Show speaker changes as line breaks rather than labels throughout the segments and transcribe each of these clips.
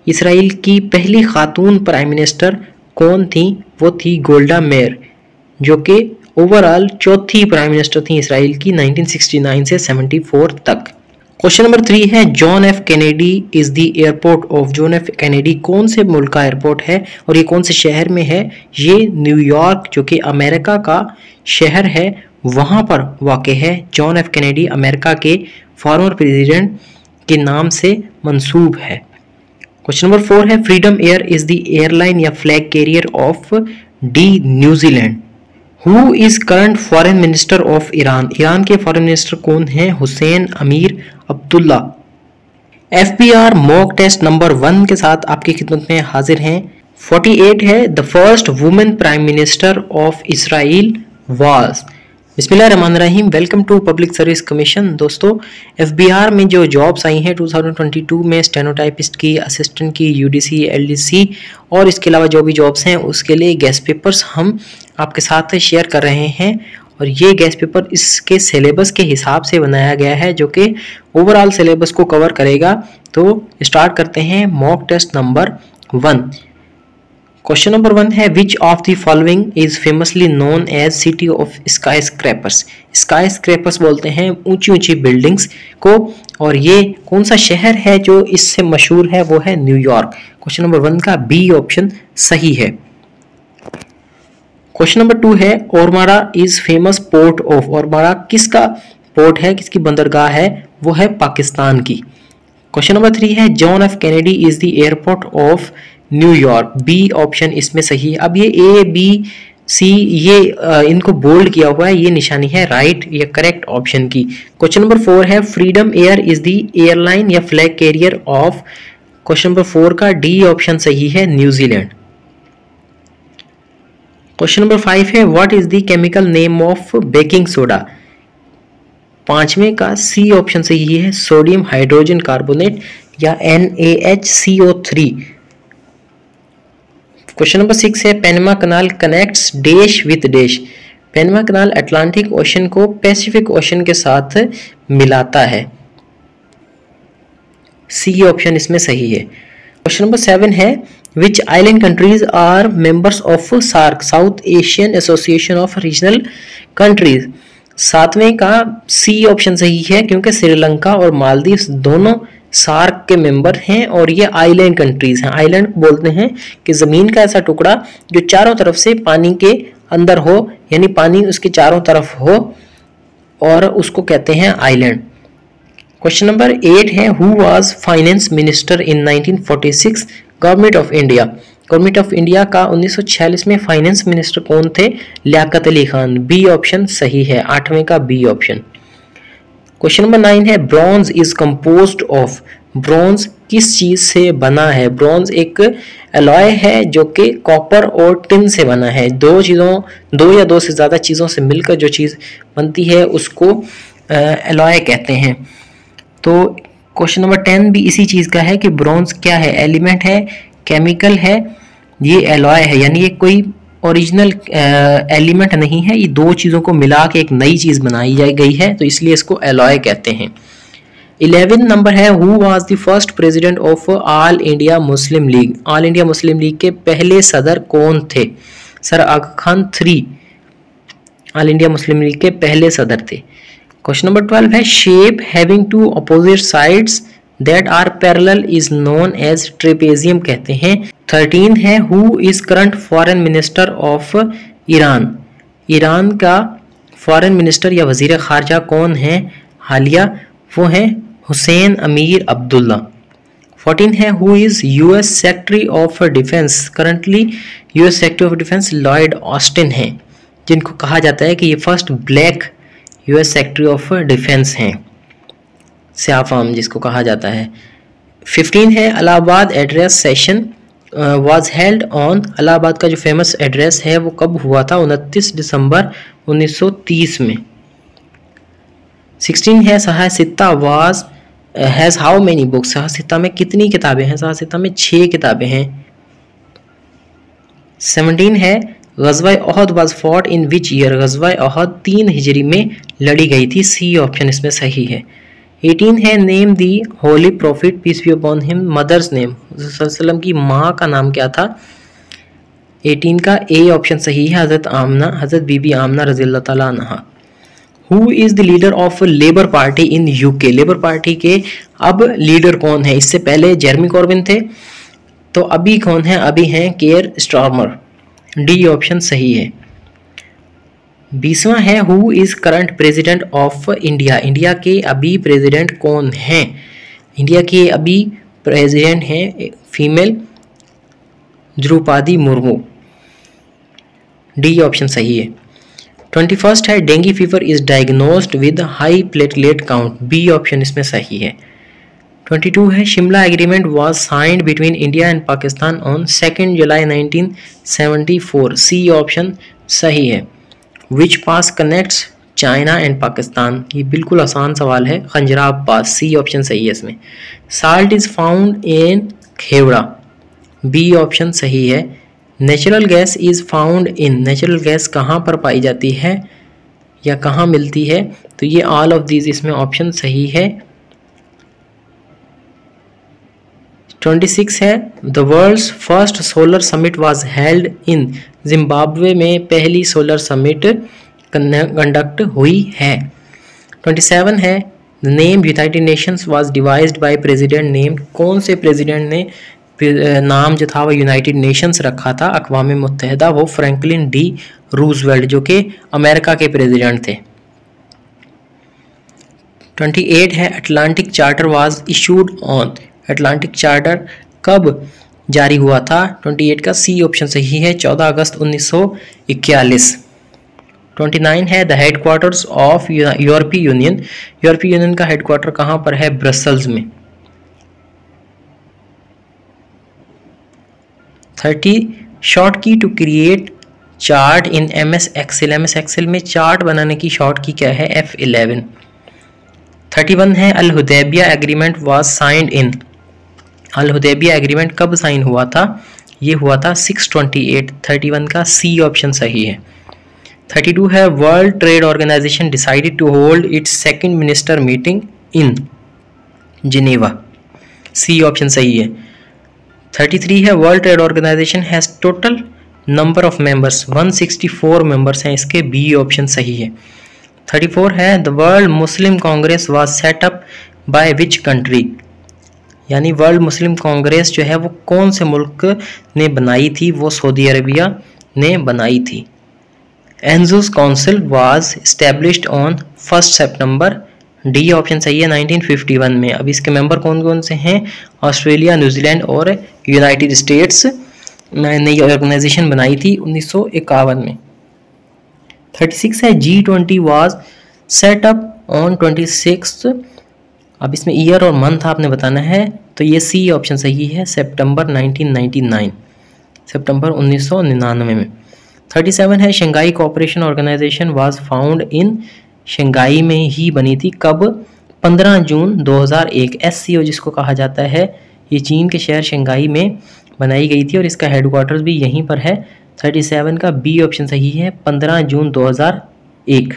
Israel की पहली खातून prime minister कौन थी? वो थी गोल्डा मेयर, जो कि ओवरऑल चौथी प्राइम मिनिस्टर थी इसराइल की 1969 से 74 तक। क्वेश्चन नंबर 3 है John F Kennedy is the airport of. John F Kennedy कौन से मुल्क का एयरपोर्ट है और ये कौन से शहर में है? ये न्यूयॉर्क, जो कि अमेरिका का शहर है, वहां पर वाक़ है। जॉन एफ कैनेडी अमेरिका के फॉर्मर प्रेसिडेंट के नाम से मंसूब है। क्वेश्चन नंबर 4 है Freedom Air is the airline या flag carrier of the New Zealand. Who is current foreign minister of Iran. Iran के फॉरेन मिनिस्टर कौन है? Hussain Amir Abdullah. FBR mock test number 1 के साथ आपकी खिदमत में हाजिर हैं। 48 है the first women prime minister of Israel was. बिस्मिल्लाहिर्रहमानिर्रहीम, welcome to public service commission. दोस्तों, FBR में जो जॉब्स आई हैं 2022 में स्टेनोटाइपिस्ट की, असिस्टेंट की, UDC, LDC और इसके अलावा जो भी जॉब्स हैं उसके लिए गेस्ट पेपर्स हम आपके साथ शेयर कर रहे हैं। और ये गेस्ट पेपर इसके सिलेबस के हिसाब से बनाया गया है, जो कि ओवरऑल सिलेबस को कवर करेगा। तो स्टार्ट करते हैं mock test number 1। Question number 1 है which of the following is famously known as city of skyscrapers. Skyscrapers बोलते हैं ऊंची ऊंची बिल्डिंग्स को, और ये कौन सा शहर है जो इससे मशहूर है? वो है न्यूयॉर्क। क्वेश्चन नंबर 1 का बी ऑप्शन सही है। क्वेश्चन नंबर 2 है Ormara is famous port of. Ormara किसका पोर्ट है, किसकी बंदरगाह है? वो है पाकिस्तान की। क्वेश्चन नंबर 3 है John F Kennedy is the airport of New York. B option इसमें सही है। अब ये A, B, C ये इनको बोल्ड किया हुआ है, ये निशानी है राइट या करेक्ट ऑप्शन की। क्वेश्चन नंबर 4 है Freedom Air is the airline या flag carrier of. Question number 4 का डी ऑप्शन सही है, न्यूजीलैंड। क्वेश्चन नंबर 5 है what is the chemical name of baking soda. 5वें का सी ऑप्शन सही है, सोडियम हाइड्रोजन कार्बोनेट या NaHCO3। क्वेश्चन नंबर 6 है Panama canal connects dash with dash. Panama canal Atlantic ocean को पैसिफिक ओशन के साथ मिलाता है। सी ऑप्शन इसमें सही है। क्वेश्चन नंबर 7 है which island countries are members of SAARC, South Asian Association of Regional Countries. 7वें का सी ऑप्शन सही है, क्योंकि श्रीलंका और मालदीव दोनों सार्क के मेंबर हैं और ये आइलैंड कंट्रीज हैं। आइलैंड बोलते हैं कि जमीन का ऐसा टुकड़ा जो चारों तरफ से पानी के अंदर हो, यानी पानी उसके चारों तरफ हो, और उसको कहते हैं आइलैंड। क्वेश्चन नंबर 8 है who was finance minister in 1946 government of India. Government of India का 1946 में फाइनेंस मिनिस्टर कौन थे? लियाकत अली खान। बी ऑप्शन सही है, 8वें का बी ऑप्शन। क्वेश्चन नंबर 9 है bronze is composed of. Bronze किस चीज से बना है? ब्रॉन्ज एक एलॉय है जो कि कॉपर और टिन से बना है। दो या दो से ज्यादा चीजों से मिलकर जो चीज बनती है उसको एलॉय कहते हैं। तो क्वेश्चन नंबर 10 भी इसी चीज का है कि ब्रॉन्ज क्या है? एलिमेंट है, केमिकल है, ये एलॉय है, यानी ये कोई ओरिजिनल एलिमेंट नहीं है, ये दो चीज़ों को मिला के एक नई चीज़ बनाई गई है, तो इसलिए इसको एलॉय कहते हैं। 11 नंबर है who was the first president of All India Muslim League. All India Muslim League के पहले सदर कौन थे? Sir Aga Khan 3 All India Muslim League के पहले सदर थे। क्वेश्चन नंबर 12 है shape having two opposite sides that are parallel is known as trapezium कहते हैं। 13 है who is current foreign minister of Iran. Iran का फॉरेन मिनिस्टर या वजीर खारजा कौन है हालिया? वो है हुसैन अमीर अब्दुल्ला। 14 है who is US secretary of defence. Currently US secretary of defence Lloyd Austin हैं, जिनको कहा जाता है कि ये first black US secretary of defence हैं, स्याफाम जिसको कहा जाता है। 15 है Allahabad address session was held on. Allahabad का जो फेमस एड्रेस है वो कब हुआ था? 29 दिसंबर 1930 में। 16 है साहसित्ता was has how many books. साहसित्ता में कितनी किताबें हैं? साहसित्ता में 6 किताबें हैं। 17 है गज़वा ओहद was fought in which year. गज़वा ओहद 3 हिजरी में लड़ी गई थी। सी ऑप्शन इसमें सही है। 18 है name the holy prophet peace be upon him mother's name, वसल्लम की माँ का नाम क्या था। 18 का ए ऑप्शन सही है, हज़रत आमना, हज़रत बीबी आमना रज़ी अल्लाह ताला अन्हा। Who is the leader of labour party in UK, labour party के अब लीडर कौन है। इससे पहले जेरेमी कॉर्बिन थे, तो अभी कौन है, अभी हैं केयर स्टारमर, डी ऑप्शन सही है। 20वां है who is current president of India, India के अभी प्रेसिडेंट कौन हैं। इंडिया के अभी प्रेसिडेंट हैं female Draupadi Murmu, D option सही है। 21 है dengue fever is diagnosed with high platelet count, B option इसमें सही है। 22 है Shimla agreement was signed between India and Pakistan on 2 July 1974, C option सही है। Which pass connects China and Pakistan, ये बिल्कुल आसान सवाल है, खंजराब पास, सी ऑप्शन सही है इसमें। Salt is found in Khewra, B option सही है। Natural gas is found in, natural gas कहाँ पर पाई जाती है या कहाँ मिलती है, तो ये ऑल ऑफ दीज इसमें ऑप्शन सही है। 26 है the world's first solar summit was held in, Zimbabwe में पहली सोलर समिट कंडक्ट हुई है। 27 है the name United Nations was devised by president name, कौन से प्रेसिडेंट ने नाम जो था वो यूनाइटेड नेशंस रखा था अक़वाम मुत्तहिदा, वो फ्रैंकलिन डी रूजवेल्ट जो कि अमेरिका के प्रेसिडेंट थे। 28 है Atlantic charter was issued on, Atlantic charter कब जारी हुआ था। 28 का सी ऑप्शन सही है, 14 अगस्त 1941। 29 है द हेडक्वार्टर्स ऑफ यूरोपीय यूनियन, यूरोपीय यूनियन का हेडक्वार्टर कहाँ पर है, ब्रसल्स में। 30 short key to create chart in MS Excel, MS Excel में चार्ट बनाने की शॉर्ट की क्या है, F11। 31 है अल हुदैबिया एग्रीमेंट वाज साइंड इन, अल हुदैबिया एग्रीमेंट कब साइन हुआ था, ये हुआ था 628, 31 का सी ऑप्शन सही है। 32 है World Trade Organisation decided to hold its second minister meeting in Geneva, C option सही है। 33 है World Trade Organisation has total number of members, 164 members हैं, इसके बी ऑप्शन सही है। 34 है the World Muslim Congress was set up by which country, यानी World Muslim Congress जो है वो कौन से मुल्क ने बनाई थी, वो सऊदी अरबिया ने बनाई थी। ANZUS council was established on 1 सितंबर, डी ऑप्शन सही है, 1951 में। अब इसके मेंबर कौन कौन से हैं, ऑस्ट्रेलिया, न्यूजीलैंड और यूनाइटेड स्टेट्स ने ये ऑर्गेनाइजेशन बनाई थी 1951 में। 36 है G20 was set up on 26, अब इसमें ईयर और मंथ आपने बताना है, तो ये सी ऑप्शन सही है, सितंबर 1999, सितंबर 1999 में। 37 है Shanghai Cooperation Organisation was found in, Shanghai में ही बनी थी, कब, 15 जून 2001। SCO जिसको कहा जाता है, ये चीन के शहर शंघाई में बनाई गई थी और इसका हेडक्वार्टर्स भी यहीं पर है। 37 का बी ऑप्शन सही है, 15 जून 2001।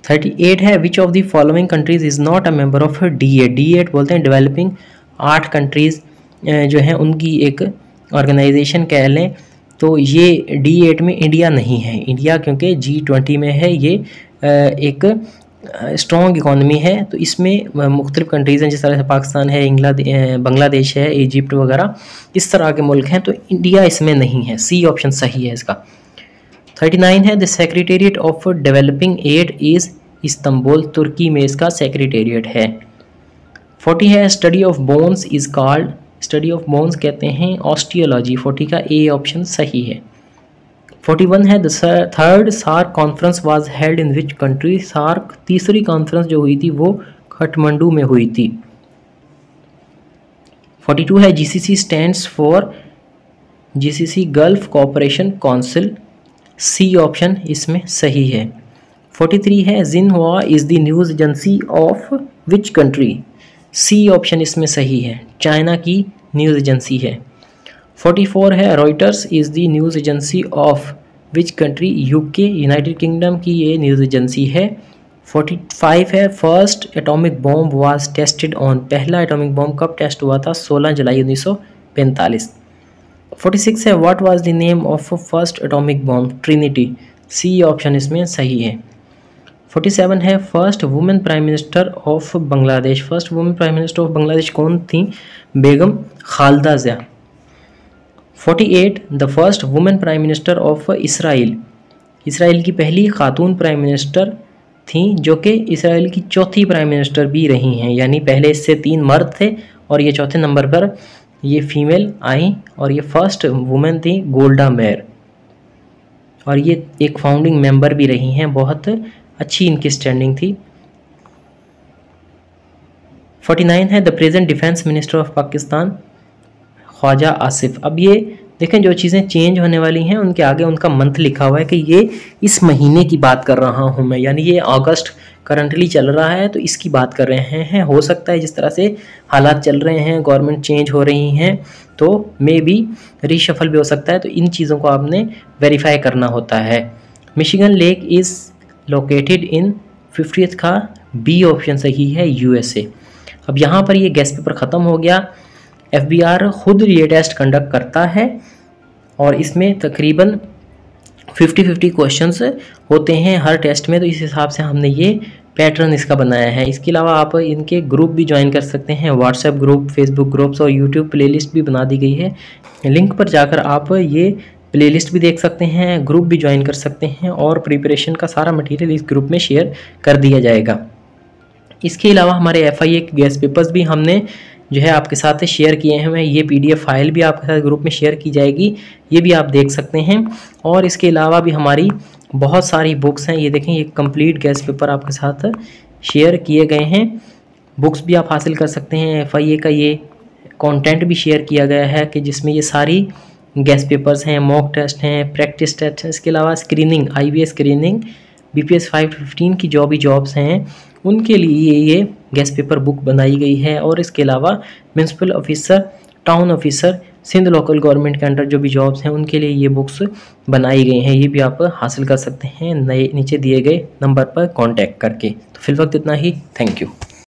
38 है which of the following countries is not a member of D8, D8 बोलते हैं डेवलपिंग 8 कंट्रीज जो हैं उनकी एक ऑर्गेनाइजेशन कह लें, तो ये D8 में इंडिया नहीं है, इंडिया क्योंकि G20 में है, ये एक स्ट्रॉन्ग इकॉनमी है, तो इसमें मुख्तलिफ कंट्रीज़ हैं, जिस तरह से पाकिस्तान है, बांग्लादेश है, इजिप्ट वगैरह इस तरह के मुल्क हैं, तो इंडिया इसमें नहीं है, सी ऑप्शन सही है इसका। 39 है the secretariat of developing eight is Istanbul, तुर्की में इसका सेक्रेटेरिएट है। 40 है study of bones is called, study of bones कहते हैं ऑस्टियोलॉजी, 40 का ए ऑप्शन सही है। 41 है the third SAARC conference was held in which country, SAARC तीसरी कॉन्फ्रेंस जो हुई थी वो काठमांडू में हुई थी। 42 है GCC stands for, GCC Gulf Cooperation Council, C option इसमें सही है। 43 है Xinhua is the news agency of which country, C option इसमें सही है, चाइना की न्यूज़ एजेंसी है। 44 है Reuters is the news agency of which country, UK, United Kingdom की ये न्यूज़ एजेंसी है। 45 है, first atomic bomb was tested on, पहला एटॉमिक बॉम्ब कब टेस्ट हुआ था? 16 जुलाई 1945। 46 है, what was the name of first atomic bomb? Trinity, C option इसमें सही है। 47 है, first women prime minister of Bangladesh, first women prime minister of Bangladesh कौन थी? बेगम Khaleda Zia. 48, the first women prime minister of Israel, Israel की पहली खातून प्राइम मिनिस्टर थी जो कि इसराइल की चौथी प्राइम मिनिस्टर भी रही हैं, यानी पहले इससे 3 मर्द थे और ये चौथे नंबर पर ये फीमेल आई, और ये फर्स्ट वुमेन थी गोल्डा मेयर, और ये एक फाउंडिंग मेंबर भी रही हैं, बहुत अच्छी इनकी स्टैंडिंग थी। 49 है, the present defence minister of Pakistan Khawaja Asif. अब ये देखें जो चीज़ें चेंज होने वाली हैं उनके आगे उनका मंथ लिखा हुआ है कि ये इस महीने की बात कर रहा हूँ मैं, यानी ये अगस्त करंटली चल रहा है तो इसकी बात कर रहे हैं। हो सकता है जिस तरह से हालात चल रहे हैं, गवर्नमेंट चेंज हो रही हैं, तो मे बी रीशफल भी हो सकता है, तो इन चीज़ों को आपने वेरीफाई करना होता है। Michigan lake is located in 50th का बी ऑप्शन सही है, यूएसए। अब यहाँ पर ये गैस पेपर ख़त्म हो गया। एफबीआर खुद ये टेस्ट कंडक्ट करता है और इसमें तकरीबन 50-50 क्वेश्चंस होते हैं हर टेस्ट में, तो इस हिसाब से हमने ये पैटर्न इसका बनाया है। इसके अलावा आप इनके ग्रुप भी ज्वाइन कर सकते हैं, व्हाट्सएप ग्रुप, फेसबुक ग्रुप्स और यूट्यूब प्लेलिस्ट भी बना दी गई है। लिंक पर जाकर आप ये प्लेलिस्ट भी देख सकते हैं, ग्रुप भी ज्वाइन कर सकते हैं और प्रिपरेशन का सारा मटेरियल इस ग्रुप में शेयर कर दिया जाएगा। इसके अलावा हमारे FIA के गैस पेपर्स भी हमने जो है आपके साथ शेयर किए हैं, ये PDF फाइल भी आपके साथ ग्रुप में शेयर की जाएगी, ये भी आप देख सकते हैं। और इसके अलावा भी हमारी बहुत सारी बुक्स हैं, ये देखें ये कंप्लीट गैस पेपर आपके साथ शेयर किए गए हैं। बुक्स भी आप हासिल कर सकते हैं। FIA का ये कंटेंट भी शेयर किया गया है कि जिसमें ये सारी गैस पेपर्स हैं, मॉक टेस्ट हैं, प्रैक्टिस टेस्ट हैं। इसके अलावा स्क्रीनिंग, IBS स्क्रीनिंग, BPS 515 की जो भी जॉब्स हैं उनके लिए ये गैस पेपर बुक बनाई गई है। और इसके अलावा municipal officer, town officer, Sindh local government के अंडर जो भी जॉब्स हैं उनके लिए ये बुक्स बनाई गई हैं, ये भी आप हासिल कर सकते हैं नए नीचे दिए गए नंबर पर कांटेक्ट करके। तो फिलहाल इतना ही, थैंक यू।